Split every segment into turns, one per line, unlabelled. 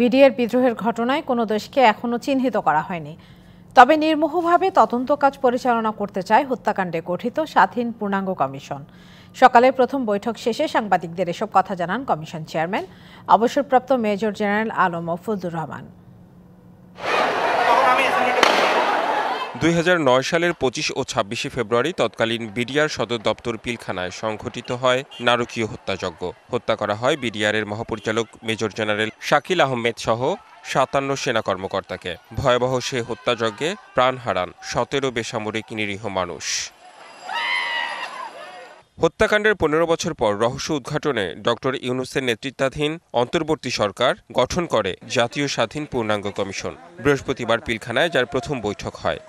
BDR বিদ্রোহের ঘটনায় কোনো দেশকে এখনো চিহ্নিত করা হয়নি। তবে নির্মোহভাবে তদন্ত কাজ পরিচালনা করতে চায় হত্যাকাণ্ডে গঠিত স্বাধীন পূর্ণাঙ্গ কমিশন। সকালে প্রথম বৈঠক শেষে সাংবাদিকদের এসব কথা জানান কমিশন চেয়ারম্যান অবসরপ্রাপ্ত মেজর জেনারেল আলম ফজলুর রহমান।
2009 সালের 25 ও 26 ফেব্রুয়ারি তৎকালীন বিডিআর সদর দপ্তর পিলখানায় সংঘটিত হয় নারকীয় হত্যাযজ্ঞ। হত্যা করা হয় বিডিআরের মহাপরিচালক মেজর জেনারেল শাকিল আহমেদ সহ 57 সেনা কর্মকর্তাকে। ভয়াবহ সে হত্যাযজ্ঞে প্রাণ হারান 17 বেসামরিক নিরীহ মানুষ। হত্যাকাণ্ডের 15 বছর পর রহস্য উদ্ঘাটনে ডক্টর ইউনূসের নেতৃত্বাধীন অন্তর্বর্তী সরকার গঠন করে জাতীয় স্বাধীন পূর্ণাঙ্গ কমিশন। বৃহস্পতিবার পিলখানায় যার প্রথম বৈঠক হয়।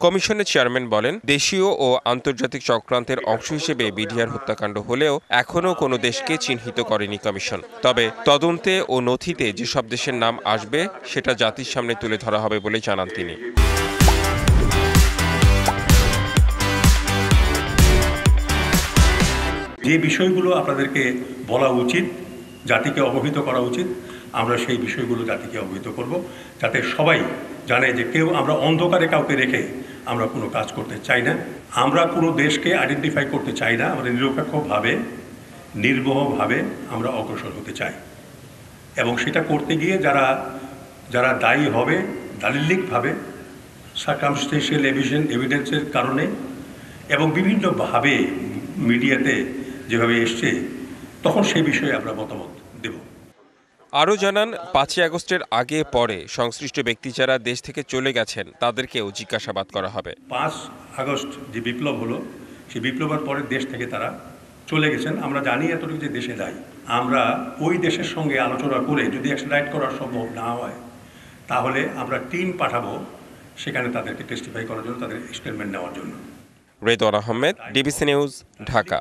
কমিশনের চেয়ারম্যান বলেন, দেশীয় ও আন্তর্জাতিক চক্রান্তের অংশ হিসেবে বিডিআর হত্যাকাণ্ড হলেও এখনও কোনো দেশকে চিহ্নিত করেনি কমিশন। তবে তদন্তে ও নথিতে যেসব দেশের নাম আসবে সেটা জাতির সামনে তুলে ধরা হবে বলে জানান তিনি।
যে বিষয়গুলো আপনাদেরকে বলা উচিত, জাতিকে অবহিত করা উচিত, আমরা সেই বিষয়গুলো জাতিকে অবহিত করব, যাতে সবাই জানে যে আমরা অন্ধকারে কাউকে রেখে আমরা কোনো কাজ করতে চাই না। আমরা কোনো দেশকে আইডেন্টিফাই করতে চাই না। আমরা নিরপেক্ষভাবে, নির্মোহভাবে আমরা অগ্রসর হতে চাই, এবং সেটা করতে গিয়ে যারা দায়ী হবে দালিলিকভাবে, সার্কামস্টেন্সিয়াল এভিডেন্সের কারণে এবং বিভিন্নভাবে মিডিয়াতে যেভাবে এসছে, তখন সেই বিষয়ে আমরা মতামত দেব।
আরও জানান, 5 আগস্টের আগে পরে সংশ্লিষ্ট ব্যক্তি যারা দেশ থেকে চলে গেছেন তাদেরকেও জিজ্ঞাসাবাদ করা হবে।
5 আগস্ট যে বিপ্লব হলো, সেই বিপ্লবের পরে দেশ থেকে তারা চলে গেছেন। আমরা জানি এতটুকু যে দেশে দায়ী। আমরা ওই দেশের সঙ্গে আলোচনা করে যদি এক্সট্রাডিট করা সম্ভব না হয়, তাহলে আমরা টিম পাঠাবো সেখানে তাদেরকে টেস্টিফাই করার জন্য, তাদের স্টেটমেন্ট নেওয়ার জন্য।
Redwan Ahmed, DBC news, Dhaka.